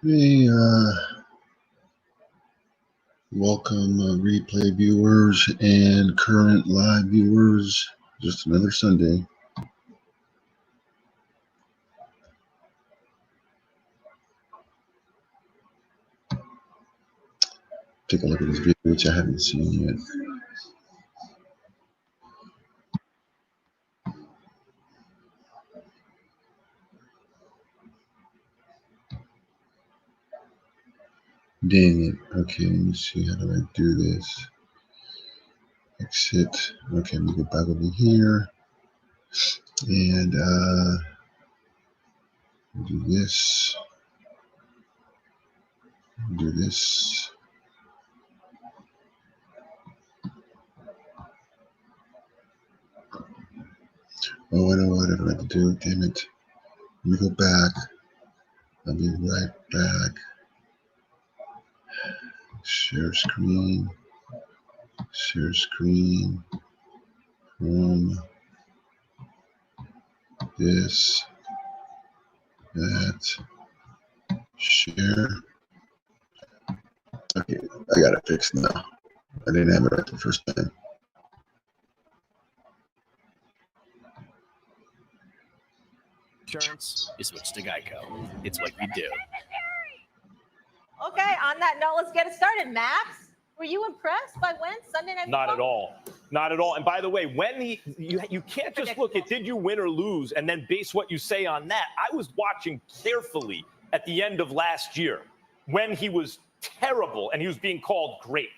Hey, welcome replay viewers and current live viewers. Just another Sunday. Take a look at this video, which I haven't seen yet. Dang it. Okay, let me see. How do I do this? Exit. Okay, let me go back over here. And do this. Do this. Oh, I know what I have to do. Damn it. Let me go back. I'll be right back. Share screen. Share screen. From this. That. Share. Okay, I got it fixed now. I didn't have it right the first time. Insurance, you switch to Geico. It's what you do. Okay, on that note, let's get it started. Max, were you impressed by Wentz Sunday Night Football? Not at all. Not at all. And by the way, when you can't just look at did you win or lose and then base what you say on that. I was watching carefully at the end of last year when he was terrible and he was being called great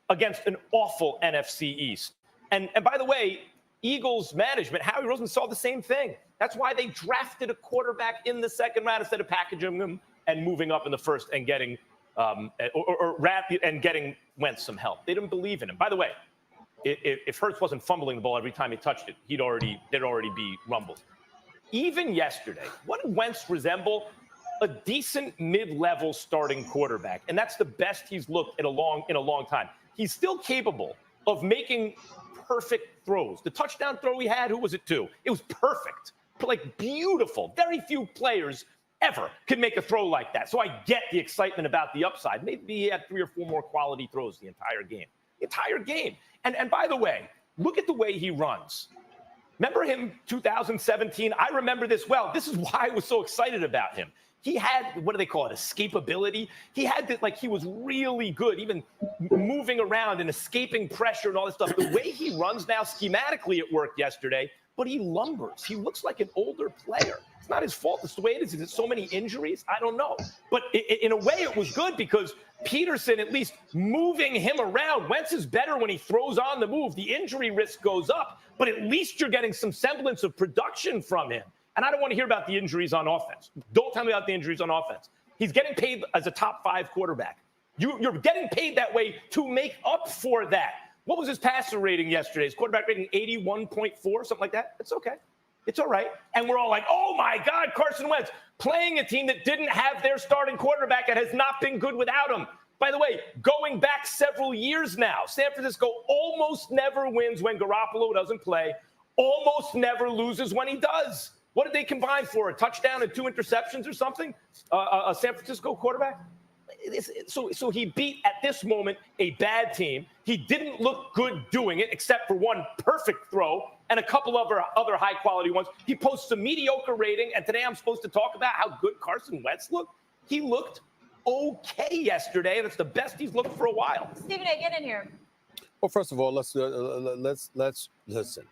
against an awful NFC East. And by the way, Eagles management, Howie Roseman saw the same thing. That's why they drafted a quarterback in the second round instead of packaging him and moving up in the first and getting getting Wentz some help. They didn't believe in him. By the way, if Hurts wasn't fumbling the ball every time he touched it, there'd already be rumbles. Even yesterday, what did Wentz resemble? A decent mid-level starting quarterback, and that's the best he's looked in a long time. He's still capable of making perfect throws. The touchdown throw he had, who was it to? It was perfect, like beautiful. Very few players ever can make a throw like that. So I get the excitement about the upside. Maybe he had 3 or 4 more quality throws the entire game. And by the way, look at the way he runs. Remember him 2017? I remember this well. This is why I was so excited about him. He had, what do they call it, escapability? He had that, like, he was really good, even moving around and escaping pressure and all this stuff. The way he runs now, schematically, it worked yesterday, but he lumbers. He looks like an older player. It's not his fault. It's the way it is. Is it so many injuries? I don't know. But in a way, it was good because Peterson, at least moving him around. Wentz is better when he throws on the move. The injury risk goes up, but at least you're getting some semblance of production from him. And I don't want to hear about the injuries on offense. Don't tell me about the injuries on offense. He's getting paid as a top 5 quarterback. You're getting paid that way to make up for that. What was his passer rating yesterday? His quarterback rating 81.4, something like that. It's okay. It's all right. And we're all like, oh, my God, Carson Wentz playing a team that didn't have their starting quarterback and has not been good without him. By the way, going back several years now, San Francisco almost never wins when Garoppolo doesn't play, almost never loses when he does. What did they combine for? A touchdown and 2 interceptions or something? A San Francisco quarterback? So he beat, at this moment, a bad team. He didn't look good doing it, except for one perfect throw and a couple of other high-quality ones. He posts a mediocre rating, and today I'm supposed to talk about how good Carson Wentz looked. He looked okay yesterday, and it's the best he's looked for a while. Stephen A., get in here. Well, first of all, let's listen.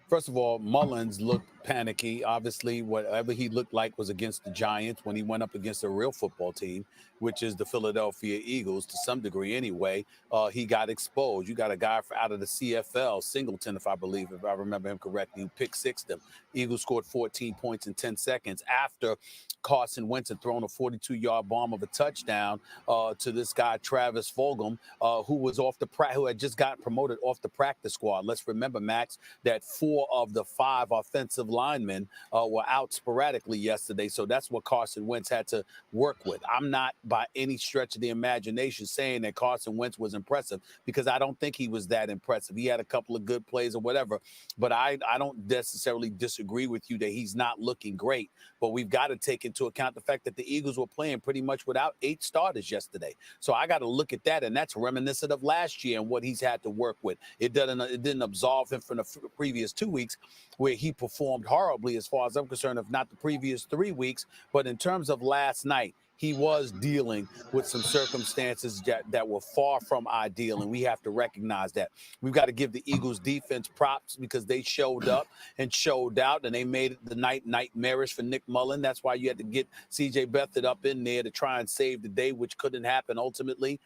First of all, Mullins looked panicky. Obviously, whatever he looked like was against the Giants when he went up against a real football team, which is the Philadelphia Eagles, to some degree anyway. He got exposed. You got a guy out of the CFL, Singleton, if I remember him correctly, who pick sixed them. Eagles scored 14 points in 10 seconds after Carson Wentz had thrown a 42-yard bomb of a touchdown to this guy, Travis Fulgham, who had just gotten promoted off the practice squad. Let's remember, Max, that 4 4 of the 5 offensive linemen were out sporadically yesterday. So that's what Carson Wentz had to work with. I'm not by any stretch of the imagination saying that Carson Wentz was impressive, because I don't think he was that impressive. He had a couple of good plays or whatever, but I don't necessarily disagree with you that he's not looking great. But we've got to take into account the fact that the Eagles were playing pretty much without 8 starters yesterday. So I got to look at that, and that's reminiscent of last year and what he's had to work with. It didn't absolve him from the previous 2 weeks where he performed horribly as far as I'm concerned, if not the previous 3 weeks. But in terms of last night, he was dealing with some circumstances that were far from ideal, and we have to recognize that. We've got to give the Eagles defense props because they showed up and showed out, and they made the night nightmarish for Nick Mullen. That's why you had to get C.J. Beathard up in there to try and save the day, which couldn't happen ultimately.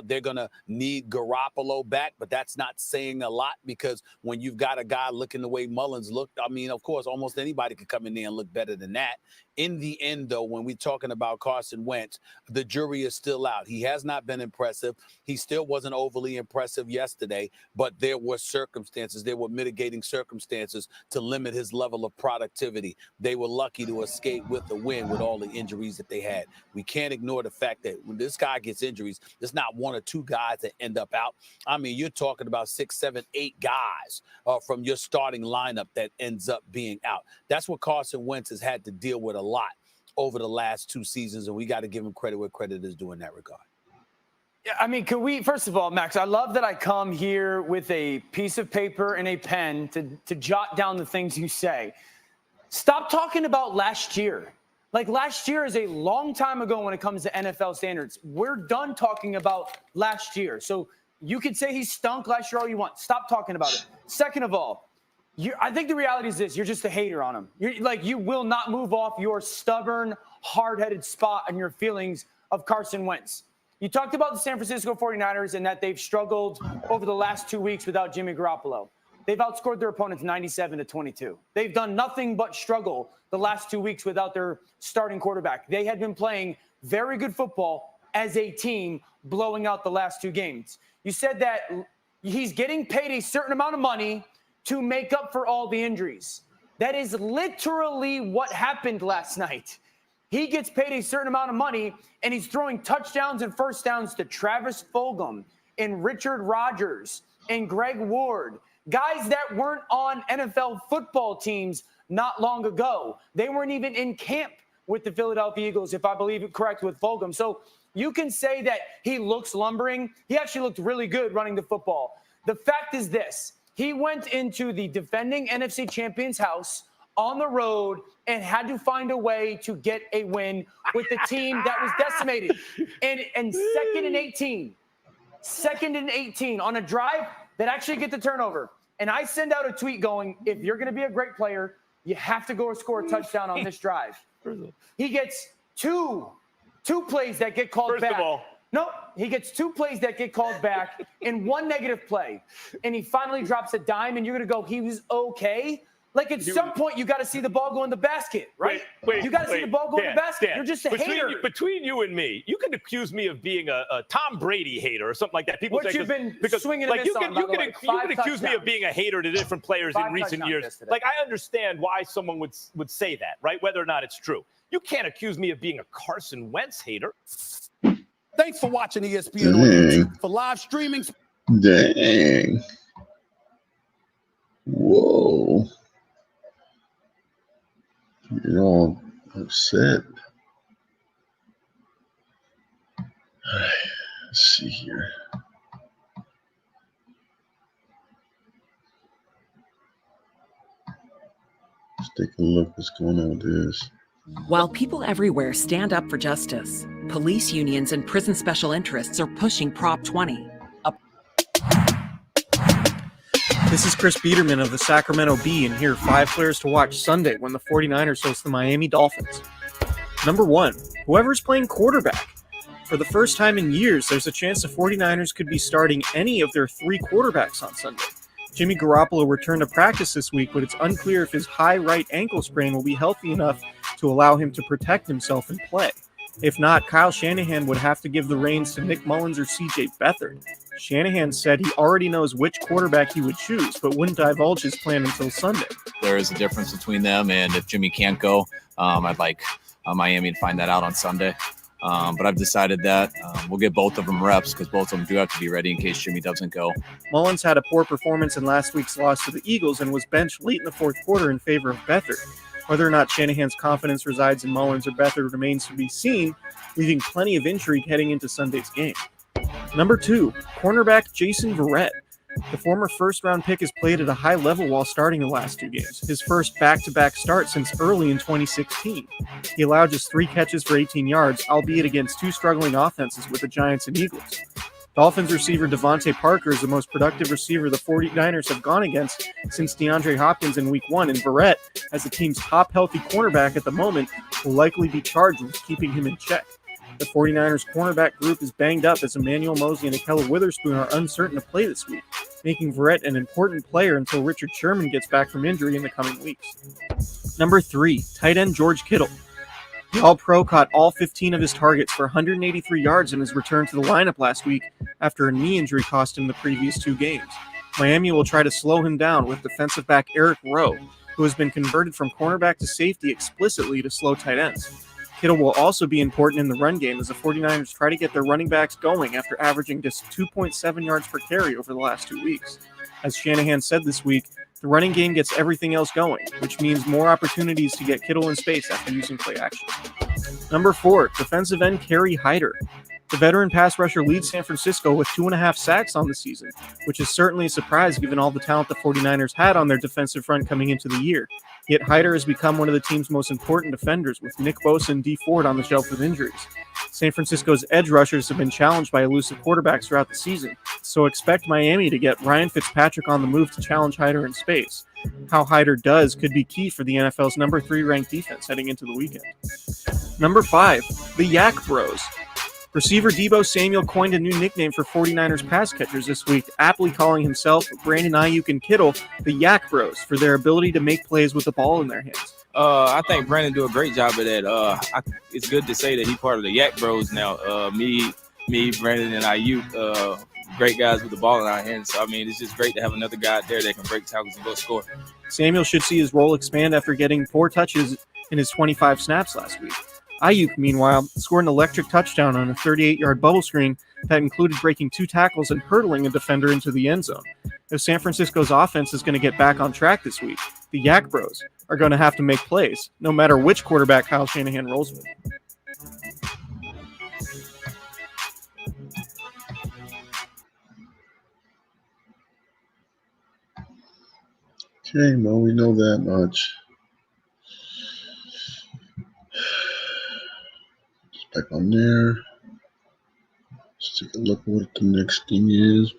They're going to need Garoppolo back, but that's not saying a lot, because when you've got a guy looking the way Mullins looked, I mean, of course, almost anybody could come in there and look better than that. In the end, though, when we're talking about Carson Wentz, the jury is still out. He has not been impressive. He still wasn't overly impressive yesterday, but there were circumstances. There were mitigating circumstances to limit his level of productivity. They were lucky to escape with a win with all the injuries that they had. We can't ignore the fact that when this guy gets injuries, there's not 1 or 2 guys that end up out. I mean, you're talking about 6, 7, 8 guys from your starting lineup that ends up being out. That's what Carson Wentz has had to deal with a lot over the last 2 seasons, and we got to give him credit where credit is due in that regard. Yeah, I mean, first of all, Max, I love that I come here with a piece of paper and a pen to jot down the things you say. Stop talking about last year. Like, last year is a long time ago when it comes to NFL standards. We're done talking about last year. So you could say he stunk last year all you want. Stop talking about it. Second of all, I think the reality is this: you're just a hater on him. You will not move off your stubborn, hard-headed spot and your feelings of Carson Wentz. You talked about the San Francisco 49ers and that they've struggled over the last 2 weeks without Jimmy Garoppolo. They've outscored their opponents 97-22. They've done nothing but struggle the last 2 weeks without their starting quarterback. They had been playing very good football as a team, blowing out the last 2 games. You said that he's getting paid a certain amount of money to make up for all the injuries. That is literally what happened last night. He gets paid a certain amount of money, and he's throwing touchdowns and first downs to Travis Fulgham and Richard Rodgers and Greg Ward, guys that weren't on NFL football teams not long ago. They weren't even in camp with the Philadelphia Eagles, if I believe it correct, with Fulgham. So you can say that he looks lumbering. He actually looked really good running the football. The fact is this: he went into the defending NFC champion's house on the road and had to find a way to get a win with the team that was decimated. And 2nd and 18 on a drive that actually get the turnover. And I send out a tweet going, if you're going to be a great player, you have to go score a touchdown on this drive. He gets two plays that get called back. First of all, no, he gets 2 plays that get called back and 1 negative play. And he finally drops a dime, and you're going to go, he was okay? Like, at some point, you got to see the ball go in the basket, right? You got to see the ball go in the basket. You're just a hater. Between you and me, you can accuse me of being a Tom Brady hater or something like that. People say, you've been swinging like, and you miss can, on, you by the can, way. you can 5 accuse me of being a hater to different players 5 in recent years. yesterday. Like, I understand why someone would say that, right? Whether or not it's true. You can't accuse me of being a Carson Wentz hater. Thanks for watching ESPN on YouTube. For live streaming. Dang. Whoa. You're all upset. Let's see here. Let's take a look what's going on with this. While people everywhere stand up for justice, police unions and prison special interests are pushing Prop 20. This is Chris Biederman of the Sacramento Bee, and here are 5 players to watch Sunday when the 49ers host the Miami Dolphins. Number 1, whoever's playing quarterback. For the first time in years, there's a chance the 49ers could be starting any of their 3 quarterbacks on Sunday. Jimmy Garoppolo returned to practice this week, but it's unclear if his high right ankle sprain will be healthy enough to allow him to protect himself and play. If not, Kyle Shanahan would have to give the reins to Nick Mullins or C.J. Beathard. Shanahan said he already knows which quarterback he would choose, but wouldn't divulge his plan until Sunday. There is a difference between them, and if Jimmy can't go, I'd like Miami to find that out on Sunday. But I've decided that we'll get both of them reps because both of them do have to be ready in case Jimmy doesn't go. Mullins had a poor performance in last week's loss to the Eagles and was benched late in the fourth quarter in favor of Beathard. Whether or not Shanahan's confidence resides in Mullins or Beathard remains to be seen, leaving plenty of intrigue heading into Sunday's game. Number 2, cornerback Jason Verrett. The former first-round pick has played at a high level while starting the last 2 games, his first back-to-back start since early in 2016. He allowed just 3 catches for 18 yards, albeit against 2 struggling offenses with the Giants and Eagles. Dolphins receiver Devontae Parker is the most productive receiver the 49ers have gone against since DeAndre Hopkins in Week 1, and Verrett, as the team's top healthy cornerback at the moment, will likely be charged with keeping him in check. The 49ers cornerback group is banged up as Emmanuel Mosley and Ahkello Witherspoon are uncertain to play this week, making Verrett an important player until Richard Sherman gets back from injury in the coming weeks. Number 3, tight end George Kittle. The All-Pro caught all 15 of his targets for 183 yards in his return to the lineup last week after a knee injury cost him the previous 2 games. Miami will try to slow him down with defensive back Eric Rowe, who has been converted from cornerback to safety explicitly to slow tight ends. Kittle will also be important in the run game as the 49ers try to get their running backs going after averaging just 2.7 yards per carry over the last 2 weeks. As Shanahan said this week, the running game gets everything else going, which means more opportunities to get Kittle in space after using play action. Number 4, defensive end Kerry Hyder. The veteran pass rusher leads San Francisco with 2.5 sacks on the season, which is certainly a surprise given all the talent the 49ers had on their defensive front coming into the year. Yet Hyder has become one of the team's most important defenders, with Nick Bosa and Dee Ford on the shelf with injuries. San Francisco's edge rushers have been challenged by elusive quarterbacks throughout the season, so expect Miami to get Ryan Fitzpatrick on the move to challenge Hyder in space. How Hyder does could be key for the NFL's number 3 ranked defense heading into the weekend. Number 5, the Yak Bros. Receiver Deebo Samuel coined a new nickname for 49ers pass catchers this week, aptly calling himself, Brandon Ayuk, and Kittle the Yak Bros for their ability to make plays with the ball in their hands. I think Brandon do a great job of that. It's good to say that he's part of the Yak Bros now. Me, Brandon, and Ayuk, great guys with the ball in our hands. So, I mean, it's just great to have another guy out there that can break tackles and go score. Samuel should see his role expand after getting 4 touches in his 25 snaps last week. Ayuk, meanwhile, scored an electric touchdown on a 38-yard bubble screen that included breaking 2 tackles and hurdling a defender into the end zone. If San Francisco's offense is going to get back on track this week, the Yak Bros are going to have to make plays, no matter which quarterback Kyle Shanahan rolls with. Okay, well, we know that much. Just back on there. Let's take a look at what the next thing is.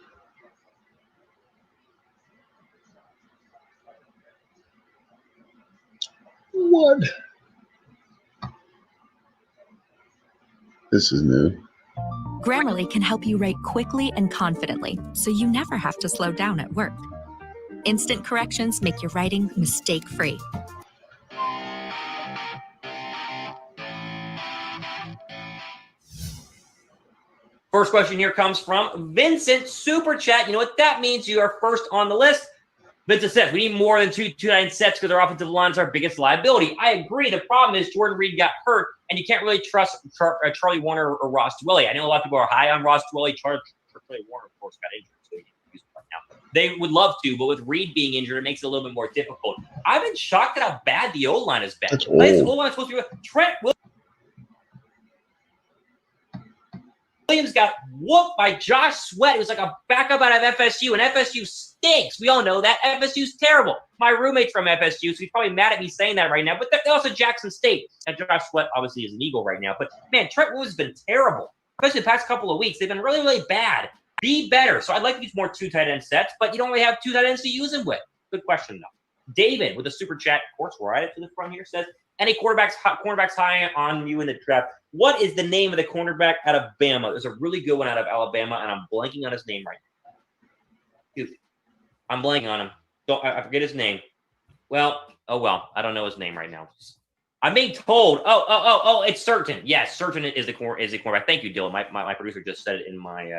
What? This is new. Grammarly can help you write quickly and confidently, so you never have to slow down at work. Instant corrections make your writing mistake-free. First question here comes from Vincent Super Chat. You know what that means? You are first on the list. Vincent says, we need more than two 2-9 sets because our offensive line is our biggest liability. I agree. The problem is Jordan Reed got hurt, and you can't really trust Charlie Warner or Ross Dwelley. I know a lot of people are high on Ross Dwelley. Charlie Warner, of course, got injured, so he can't use it right now. They would love to, but with Reed being injured, it makes it a little bit more difficult. I've been shocked at how bad the O-line has been. That's The old. O-line is supposed to be Trent Williams got whooped by Josh Sweat. It was like a backup out of FSU, and FSU stinks. We all know that. FSU's terrible. My roommate's from FSU, so he's probably mad at me saying that right now, but they're also Jackson State. And Josh Sweat obviously is an Eagle right now. But, man, Trent Williams has been terrible, especially the past couple of weeks. They've been really, really bad. Be better. So I'd like to use more 2 tight end sets, but you don't really have 2 tight ends to use them with. Good question, though. David with a super chat, of course, right to the front here, says, any cornerbacks high on you in the draft? What is the name of the cornerback out of Bama? There's a really good one out of Alabama, and I'm blanking on his name right now. Dude, I'm blanking on him. I forget his name. Well, I don't know his name right now. I'm being told. Oh, it's Certain. Yes, Certain is the cornerback. Thank you, Dylan. My producer just said it in my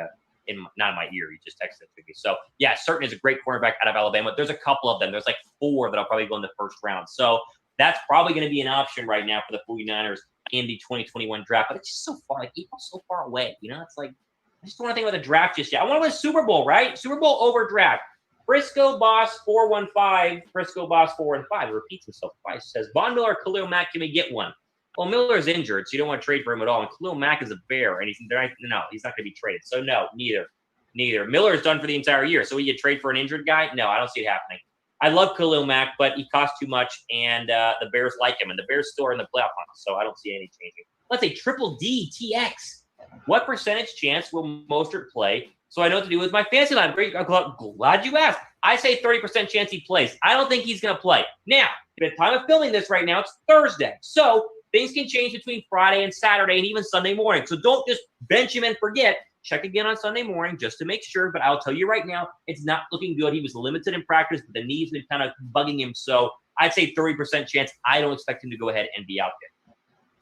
not in my ear. He just texted it to me. So yeah, Certain is a great cornerback out of Alabama. There's a couple of them. There's like 4 that'll probably go in the first round. So that's probably going to be an option right now for the 49ers in the 2021 draft. But it's just so far, like April's so far away. You know, it's like I just don't want to think about the draft just yet. I want to win a Super Bowl, right? Super Bowl over draft. Briscoe Boss 415. Briscoe Boss 415. It repeats himself twice. Says Von Miller, Khalil Mack, can we get one? Well, Miller's injured, so you don't want to trade for him at all. And Khalil Mack is a Bear, and he's not going to be traded. So no, neither. Miller's done for the entire year. So will you trade for an injured guy? No, I don't see it happening. I love Khalil Mack, but he costs too much, and the Bears like him, and the Bears still are in the playoff hunt, so I don't see any changing. Let's say Triple D TX. What percentage chance will Mostert play? So I know what to do with my fantasy line. Great, glad you asked. I say 30% chance he plays. I don't think he's going to play. Now, at the time of filming this right now, it's Thursday. So things can change between Friday and Saturday and even Sunday morning. So don't just bench him and forget. Check again on Sunday morning just to make sure. But I'll tell you right now, it's not looking good. He was limited in practice, but the knee's been kind of bugging him. So I'd say 30% chance. I don't expect him to go ahead and be out there.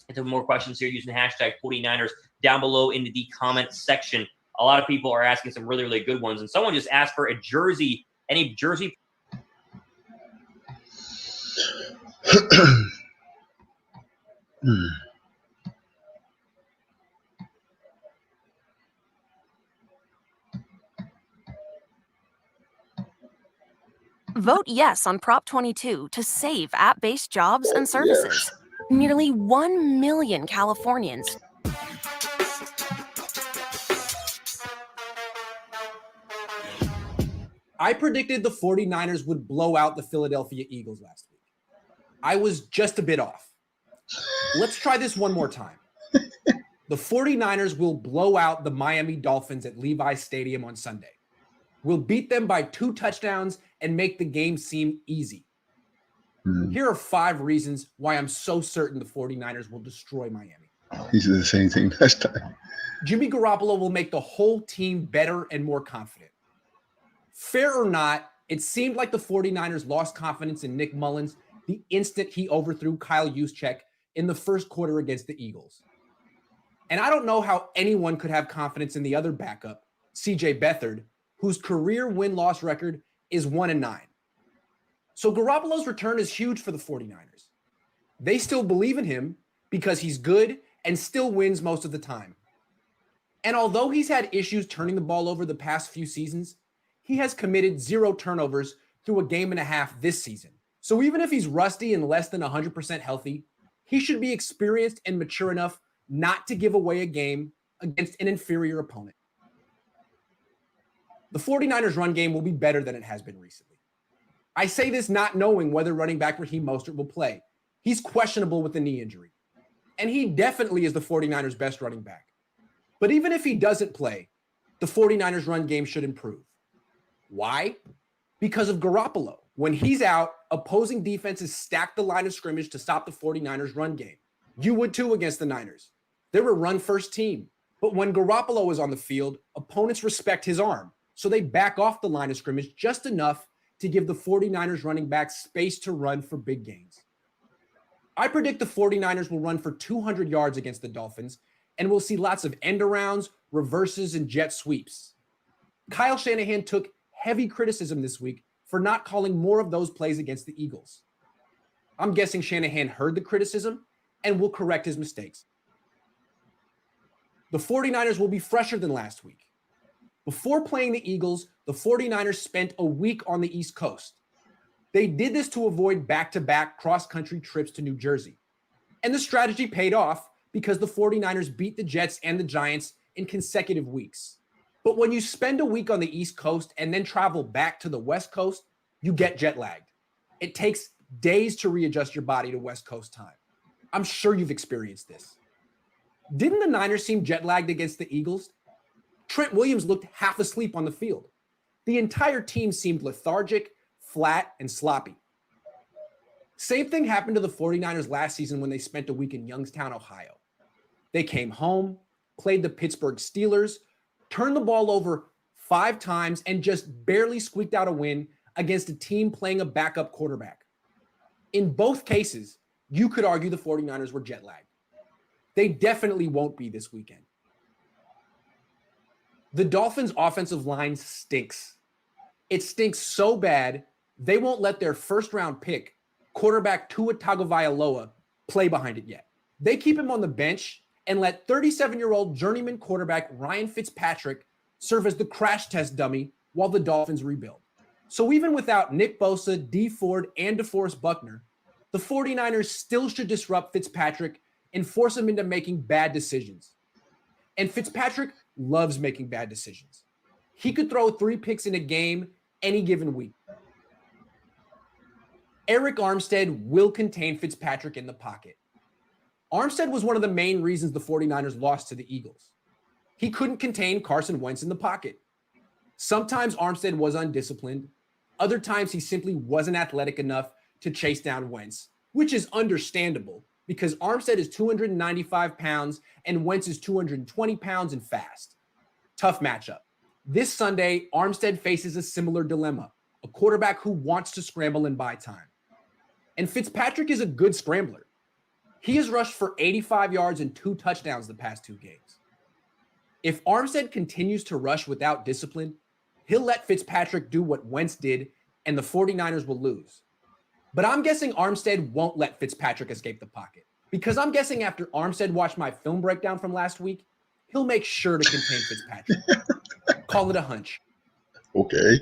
And some more questions here using hashtag 49ers down below in the comment section. A lot of people are asking some really, really good ones. And someone just asked for a jersey, any jersey. Vote yes on Prop 22 to save app-based jobs and services. Nearly 1 million Californians. I predicted the 49ers would blow out the Philadelphia Eagles last week. I was just a bit off. Let's try this one more time. The 49ers will blow out the Miami Dolphins at Levi's Stadium on Sunday. We'll beat them by 2 touchdowns and make the game seem easy. Here are 5 reasons why I'm so certain the 49ers will destroy Miami. He said the same thing last time. Jimmy Garoppolo will make the whole team better and more confident. Fair or not, it seemed like the 49ers lost confidence in Nick Mullins the instant he overthrew Kyle Juszczyk in the first quarter against the Eagles. And I don't know how anyone could have confidence in the other backup, CJ Beathard, whose career win-loss record is 1-9. So Garoppolo's return is huge for the 49ers. They still believe in him because he's good and still wins most of the time. And although he's had issues turning the ball over the past few seasons, he has committed 0 turnovers through a game and a half this season. So even if he's rusty and less than 100% healthy, he should be experienced and mature enough not to give away a game against an inferior opponent. The 49ers run game will be better than it has been recently. I say this not knowing whether running back Raheem Mostert will play. He's questionable with a knee injury. And he definitely is the 49ers' best running back. But even if he doesn't play, the 49ers run game should improve. Why? Because of Garoppolo. When he's out, opposing defenses stack the line of scrimmage to stop the 49ers run game. You would too against the Niners. They're a run-first team. But when Garoppolo is on the field, opponents respect his arm. So they back off the line of scrimmage just enough to give the 49ers running back space to run for big gains. I predict the 49ers will run for 200 yards against the Dolphins, and we'll see lots of end-arounds, reverses, and jet sweeps. Kyle Shanahan took heavy criticism this week for not calling more of those plays against the Eagles. I'm guessing Shanahan heard the criticism and will correct his mistakes. The 49ers will be fresher than last week. Before playing the Eagles, the 49ers spent a week on the East Coast. They did this to avoid back-to-back cross-country trips to New Jersey. And the strategy paid off because the 49ers beat the Jets and the Giants in consecutive weeks. But when you spend a week on the East Coast and then travel back to the West Coast, you get jet lagged. It takes days to readjust your body to West Coast time. I'm sure you've experienced this. Didn't the Niners seem jet lagged against the Eagles? Trent Williams looked half asleep on the field. The entire team seemed lethargic, flat, and sloppy. Same thing happened to the 49ers last season when they spent a week in Youngstown, Ohio. They came home, played the Pittsburgh Steelers, turned the ball over 5 times, and just barely squeaked out a win against a team playing a backup quarterback. In both cases, you could argue the 49ers were jet lagged. They definitely won't be this weekend. The Dolphins' offensive line stinks. It stinks so bad, they won't let their first-round pick, quarterback Tua Tagovailoa, play behind it yet. They keep him on the bench and let 37-year-old journeyman quarterback Ryan Fitzpatrick serve as the crash test dummy while the Dolphins rebuild. So even without Nick Bosa, Dee Ford, and DeForest Buckner, the 49ers still should disrupt Fitzpatrick and force him into making bad decisions. And Fitzpatrick loves making bad decisions. He could throw 3 picks in a game any given week. Eric Armstead will contain Fitzpatrick in the pocket. Armstead was one of the main reasons the 49ers lost to the Eagles. He couldn't contain Carson Wentz in the pocket. Sometimes Armstead was undisciplined. Other times he simply wasn't athletic enough to chase down Wentz, which is understandable because Armstead is 295 pounds and Wentz is 220 pounds and fast. Tough matchup. This Sunday, Armstead faces a similar dilemma, a quarterback who wants to scramble and buy time. And Fitzpatrick is a good scrambler. He has rushed for 85 yards and 2 touchdowns the past 2 games. If Armstead continues to rush without discipline, he'll let Fitzpatrick do what Wentz did, and the 49ers will lose. But I'm guessing Armstead won't let Fitzpatrick escape the pocket, because I'm guessing after Armstead watched my film breakdown from last week, he'll make sure to contain Fitzpatrick. Call it a hunch. Okay.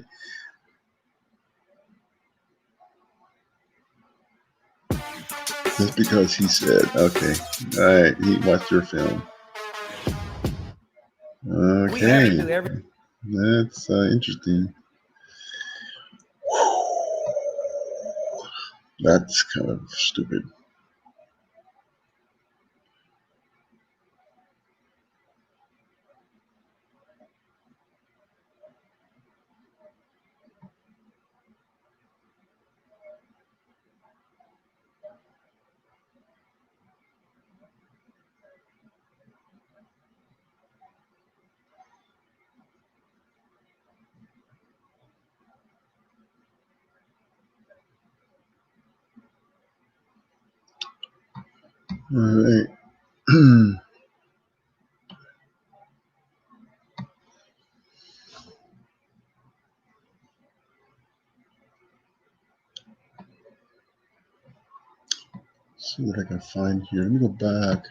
Just because he said, okay, all right, he watched your film. Okay. That's interesting. That's kind of stupid. All right. See what I can find here. Let me go back.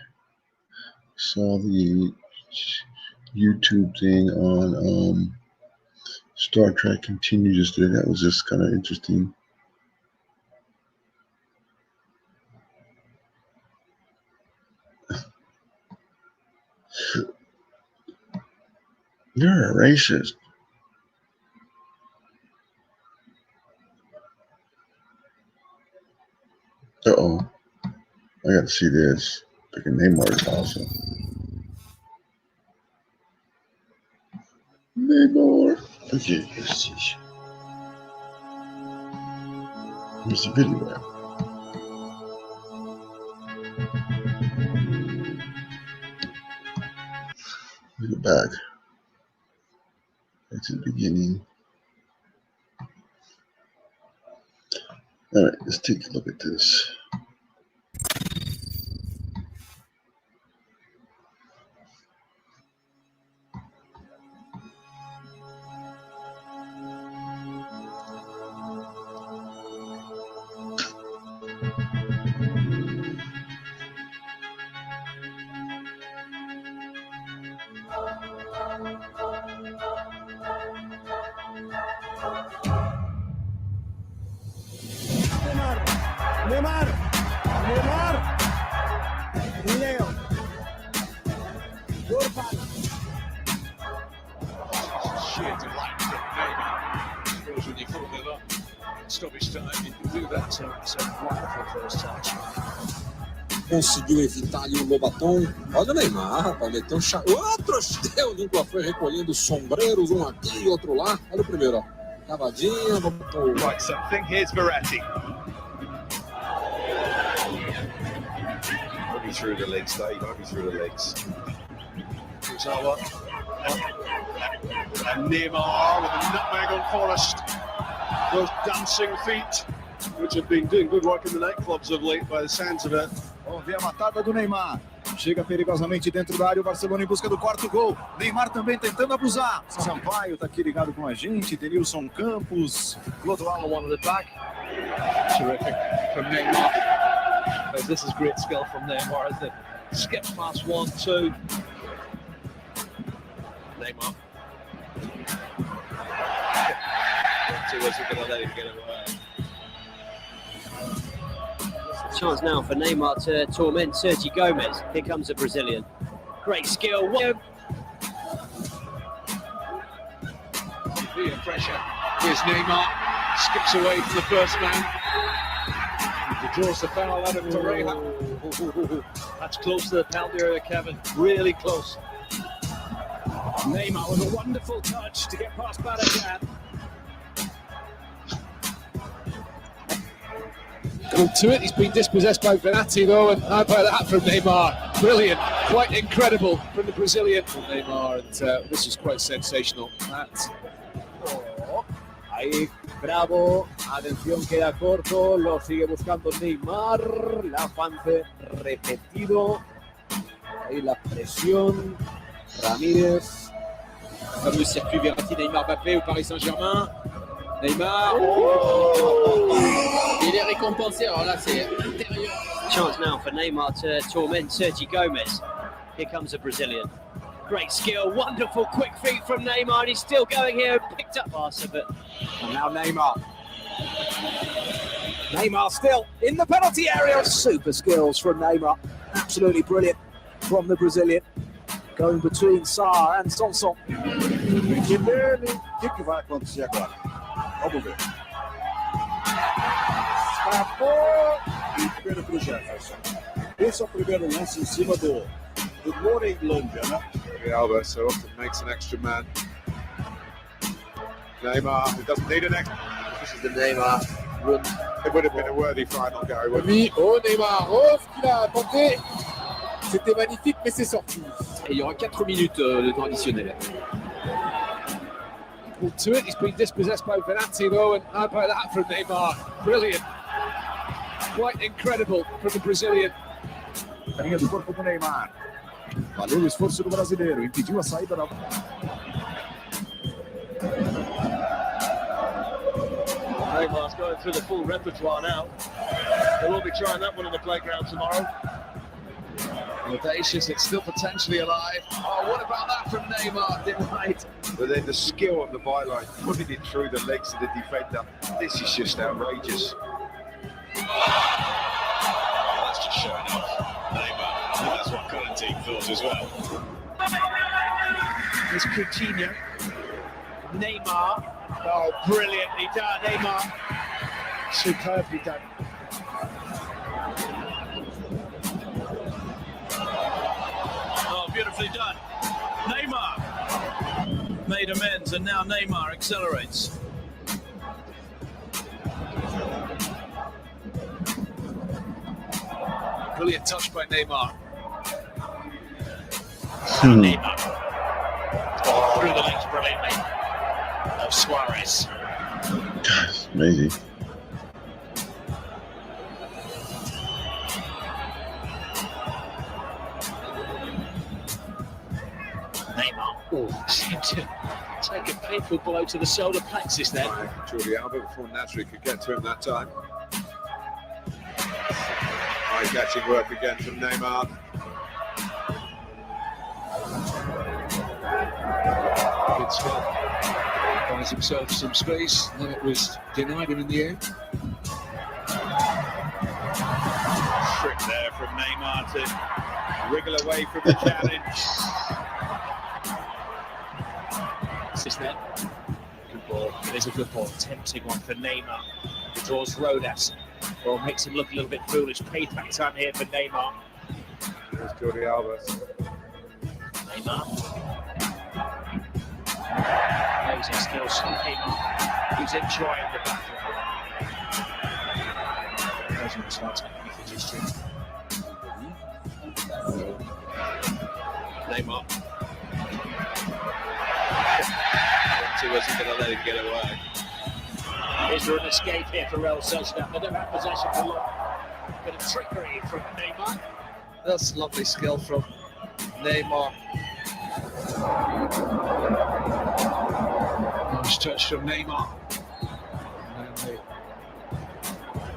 Saw the YouTube thing on Star Trek Continues yesterday. That was just kind of interesting. You're a racist. Uh-oh. I got to see this. Freaking Neymar is awesome. Neymar. Okay, let's see. Where's the video at? Let me go back. Back to the beginning. All right, let's take a look at this. Conseguiu evitar ali o Lobatão. Olha o Neymar, rapaz, meteu um chá. Outro Sterling foi recolhendo sombreiros, um aqui e outro lá. Olha o primeiro, ó. Cavadinha, botou. Right, something. Here's Verratti. Might be through the legs, Dave. Might be through the legs. Kurzawa. And Neymar with a nutmeg on Forrest. Those dancing feet, which have been doing good work in the nightclubs of late by the sounds of it. Vamos ver a matada do Neymar. Chega perigosamente dentro da área o Barcelona em busca do quarto gol. Neymar também tentando abusar. Sampaio tá aqui ligado com a gente. Denilson Campos. Clodoaldo on the back. Terrific from Neymar. As this is great skill from Neymar as they skip past 1-2. Neymar. 1-2 wasn't going to let him get away. Chance now for Neymar to torment Sergio Gomez. Here comes a Brazilian. Great skill. Severe pressure. Here's Neymar. Skips away from the first man. He draws the foul out of Torreira. That's close to the penalty area, Kevin. Really close. Neymar with a wonderful touch to get past Barragan. Pulled to it. He's been dispossessed by Verratti though, and how about that from Neymar? Brilliant, quite incredible from the Brazilian. Neymar, and this is quite sensational. That's Ahí, bravo, atención, queda corto, lo sigue buscando Neymar, la Juanfe repetido, ahí la presión, Ramírez. le fameux circuit Verratti, Neymar, Mbappé au Paris Saint-Germain. Neymar, il est récompensé, alors là c'est intérieur. Chance now for Neymar to torment Sergio Gomez. Here comes a Brazilian. Great skill, wonderful quick feet from Neymar, and he's still going here, picked up Barca, but... And now Neymar. Neymar still in the penalty area. Super skills from Neymar. Absolutely brilliant from the Brazilian. Going between Sarr and Sanson. O que vai acontecer agora? Vamos ver. Escapou e primeiro para o Jefferson. Esse é o primeiro lance em cima do Moura Inglândia, né? Alba so often makes an extra man. Neymar, who doesn't need an extra. This is the Neymar run. It would have been a worthy final, Gary, wouldn't it? oh Neymar, oh ce qu'il a tenté. C'était magnifique, mais c'est sorti. Et il y aura 4 minutes de temps additionnel. Pulled to it. He's been dispossessed by Verratti though, and how about that from Neymar? Brilliant, quite incredible from the Brazilian. Linha do corpo do Neymar. Valeu o esforço do brasileiro, impediu a saída da... Neymar's going through the full repertoire now. They will be trying that one in the playground tomorrow. Audacious, it's still potentially alive. Oh, what about that from Neymar? Denied. But then the skill on the byline, putting it through the legs of the defender. This is just outrageous. That's just showing off Neymar. I think that's what Conte thought as well. There's Coutinho. Neymar. Oh, brilliantly done, Neymar. Superbly done. Oh, beautifully done. Neymar made amends, and now Neymar accelerates. Brilliant touch by Neymar. Neymar. Oh, through the legs brilliantly of Suarez. That's amazing. Neymar seemed to take a painful blow to the solar plexus there. Jordi Alba before Nasri could get to him that time. Eye-catching work again from Neymar. Good stuff. Finds himself some space, and then it was denied him in the end. Trick there from Neymar to wriggle away from the challenge. Assist there. Good ball. It is a good ball. Tempting one for Neymar. He draws Rodas. Well, makes him look a little bit foolish. Payback time here for Neymar. There's Jordi Alba. Neymar. Amazing skills from Neymar. He's enjoying the battle. President starts making for history. Neymar. He wasn't going to let him get away. Is there an escape here for Real Sociedad? They don't have possession for long. Bit of trickery from Neymar. That's lovely skill from Neymar. Nice touch from Neymar. And then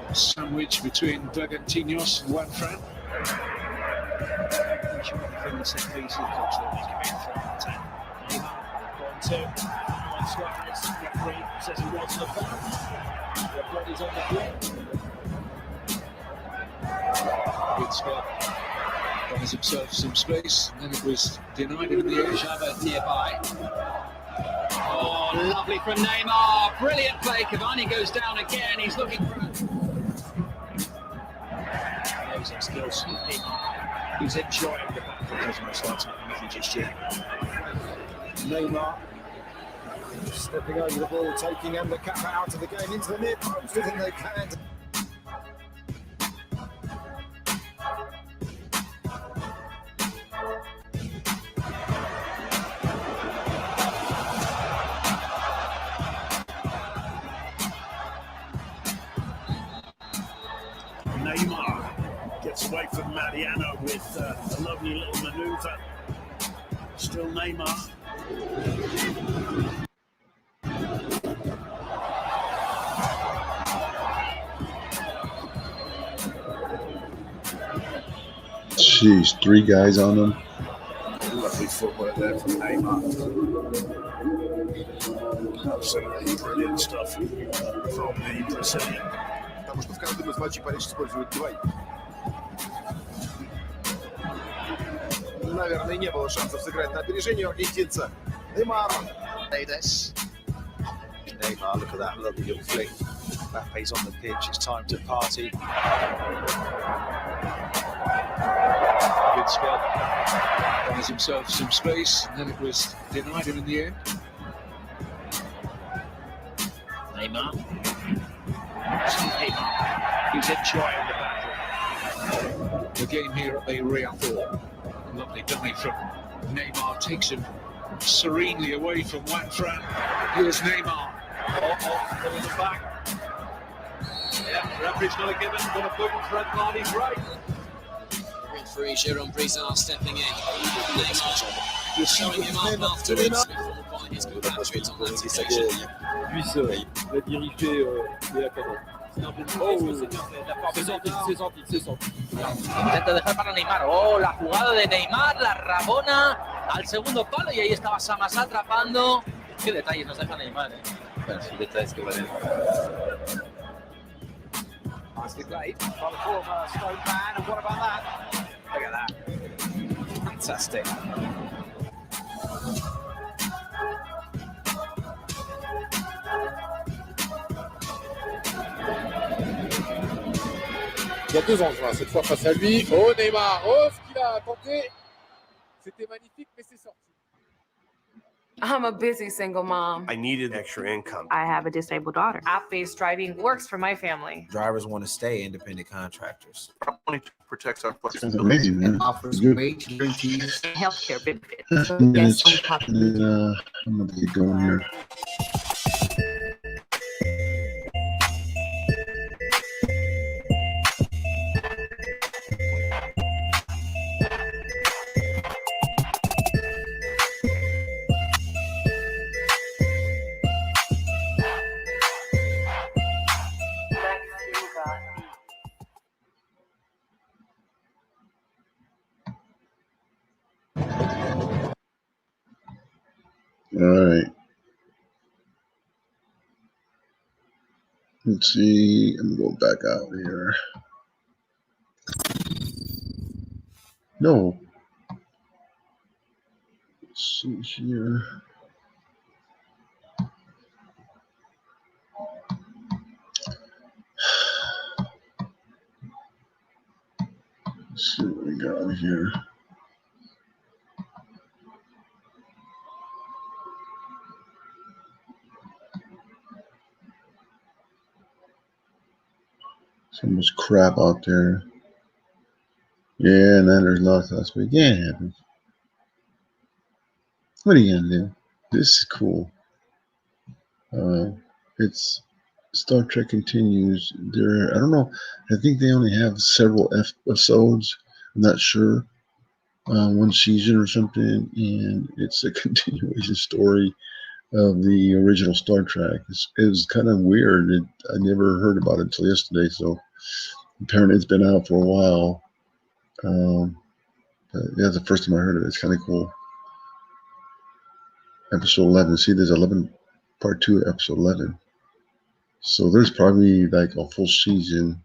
the sandwich between Bergantinos and Juanfran. From the set piece, the coach that was coming from attack. Neymar going to Juan Suarez. Referee says he wasn't a foul. The body's on the floor. Good spot. Finds himself some space, and then it was denied him in the air. Jabba nearby. Oh, lovely from Neymar. Brilliant play. Cavani goes down again. He's looking for amazing skills. He's enjoying the back. Doesn't most likely just yet. Neymar stepping over the ball, taking Ndakapa out of the game into the near post. I think they can. Neymar gets away from Mariano with a lovely little maneuver. Still Neymar. Jeez, 3 guys on them. Lovely footwork there from Neymar. Absolutely brilliant stuff from the Brazilian. Потому что в каждом из матчей Париж использует двоих. Наверное, не было шансов сыграть на опережение у аргентинца. Neymar. Neymar, look at that lovely little flick. Mbappe's on the pitch. It's time to party. Good skill. Finds himself some space, and then it was denied him in the end. Neymar. He's enjoying the battle. The game here at the Real 4. Lovely dummy from Neymar. Takes him serenely away from Juanfran. Here's Neymar. Pulling him back. Yeah, referee's not a given. Going to put him for Party's right. Referee Jérôme Brizard stepping in. Neymar just showing him up afterwards before buying his compatriots on that occasion. Puisse la diriger de la cadence. C'est sorti. Intenta dejar para Neymar. Oh, la jugada de Neymar, la rabona al segundo palo y ahí estaba Samasa atrapando. Qué detalles nos deja Neymar, Bueno, sí, detalles que valen. Nicely played by the former Stoke man, and what about that? Look at that. Fantastic. Il y a 2 enjeux, cette fois face à lui. Oh Neymar, oh ce qu'il a tenté. C'était magnifique, mais c'est sorti. I'm a busy single mom. I needed extra income. I have a disabled daughter. App-based driving works for my family. Drivers want to stay independent contractors. Prop 22 protects our That's flexibility. amazing, man. Offers Good. great guarantees and healthcare benefits. 10 minutes, Yes, on top. and then I'm gonna get going here. All right. Let's see. I'm gonna go back out here. No. Let's see here. Let's see what we got here. So much crap out there. Yeah, and then there's lots last week. Yeah, it happens. What are you gonna do? This is cool. It's Star Trek Continues. I don't know. I think they only have several episodes, I'm not sure. One season or something, and it's a continuation story of the original Star Trek. It was kind of weird. I never heard about it until yesterday, so apparently it's been out for a while. But yeah, the first time I heard of it. It's kind of cool. Episode 11. See, there's 11, part 2, episode 11. So there's probably like a full season,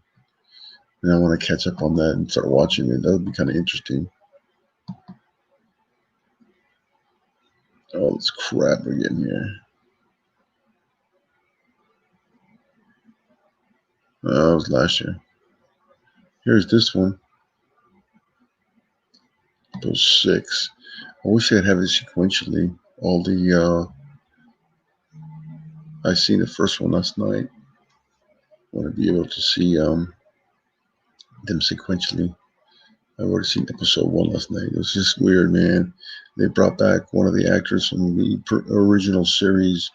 and I want to catch up on that and start watching it. That would be kind of interesting. Oh, this crap we're getting here. Oh, that was last year. Here's this one. Those 6. I wish I'd have it sequentially. All the I seen the first one last night. I want to be able to see them sequentially. I already seen episode 1 last night. It was just weird, man. They brought back one of the actors from the original series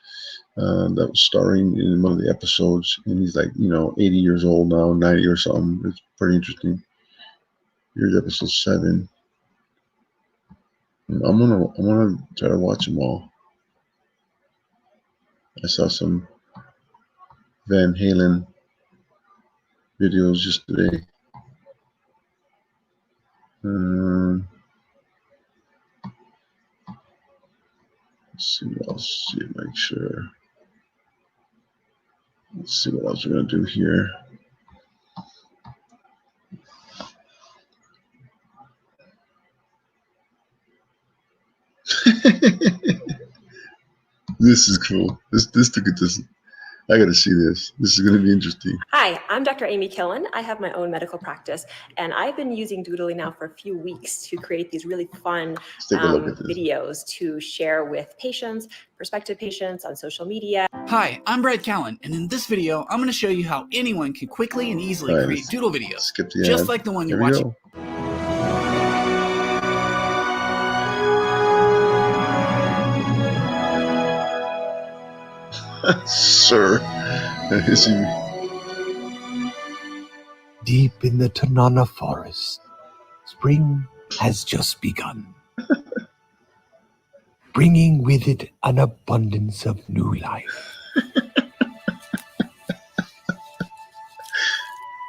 that was starring in one of the episodes, and he's like, 80 years old now, 90 or something. It's pretty interesting. Here's episode 7. I'm gonna try to watch them all. I saw some Van Halen videos yesterday. Let's see what else. Make sure. Let's see what else we're gonna do here. This is cool. I gotta see this. This is gonna be interesting. Hi, I'm Dr. Amy Killen. I have my own medical practice, and I've been using Doodly now for a few weeks to create these really fun videos to share with patients, prospective patients on social media. Hi, I'm Brad Callen, and in this video, I'm going to show you how anyone can quickly and easily create doodle videos, skip the just ad. like the one Here you're we watching. go. Sir, is he? Deep in the Tanana forest, spring has just begun, bringing with it an abundance of new life.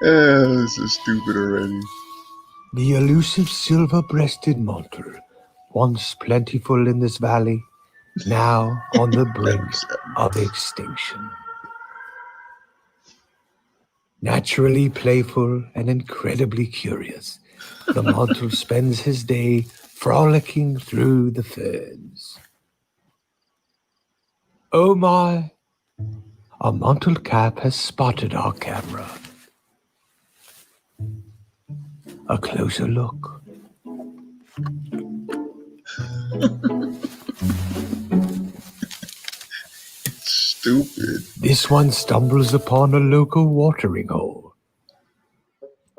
This is stupid already. The elusive silver-breasted mottle, once plentiful in this valley, now on the brink of extinction. Naturally playful and incredibly curious, the mottle spends his day frolicking through the ferns. Oh my! A mottle cap has spotted our camera. A closer look. Stupid. This one stumbles upon a local watering hole.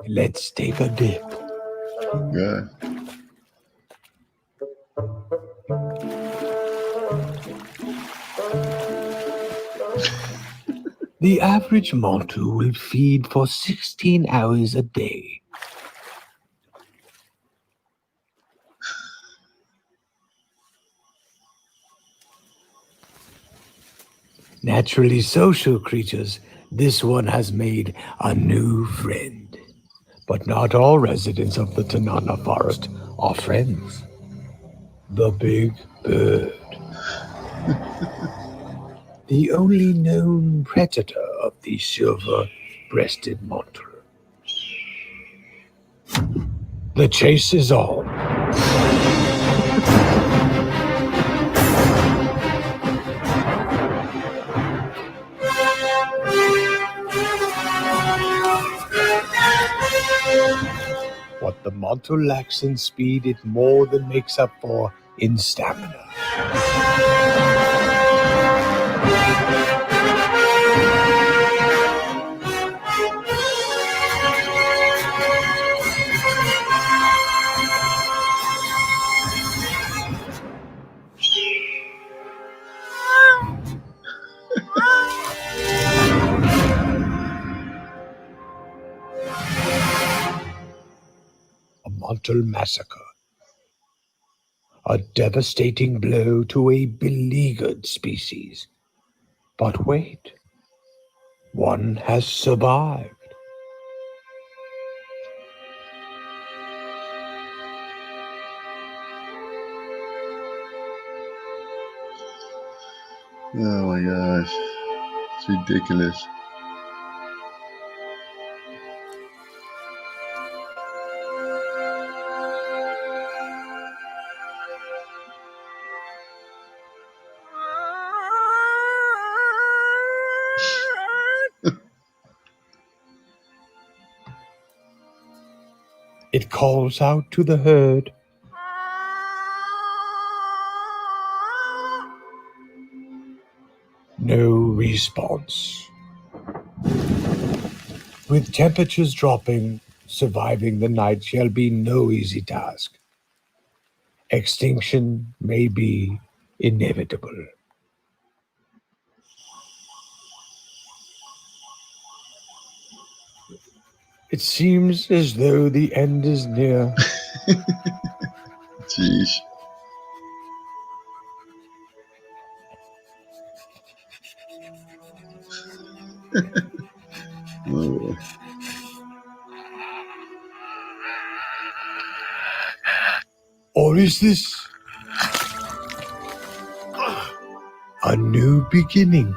Let's take a dip. Yeah. The average mottle will feed for 16 hours a day. Naturally social creatures, this one has made a new friend. But not all residents of the Tanana forest are friends. The big bird. The only known predator of the silver-breasted mottle. The chase is on. What the mottle lacks in speed, it more than makes up for in stamina. brutal massacre. A devastating blow to a beleaguered species. But wait, one has survived. Oh my gosh, it's ridiculous. It calls out to the herd. No response. With temperatures dropping, surviving the night shall be no easy task. Extinction may be inevitable. It seems as though the end is near. Jeez. Oh. Or is this a new beginning?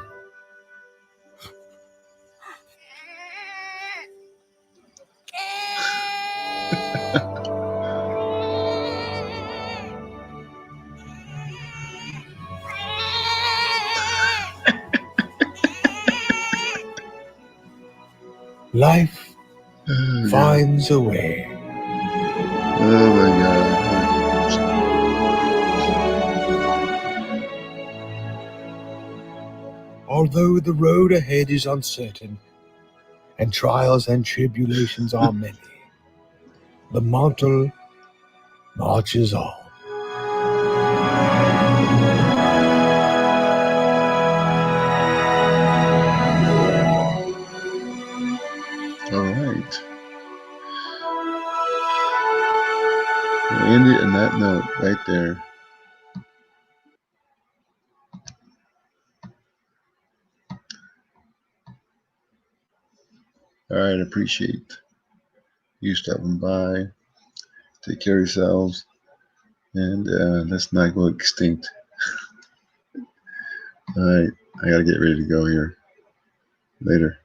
Life finds a way. Oh my God. Although the road ahead is uncertain, and trials and tribulations are many, the mantle marches on. All right. We'll end it on that note right there. All right, appreciate you stopping by. Take care of yourselves, and let's not go extinct. All right, I gotta get ready to go here. Later.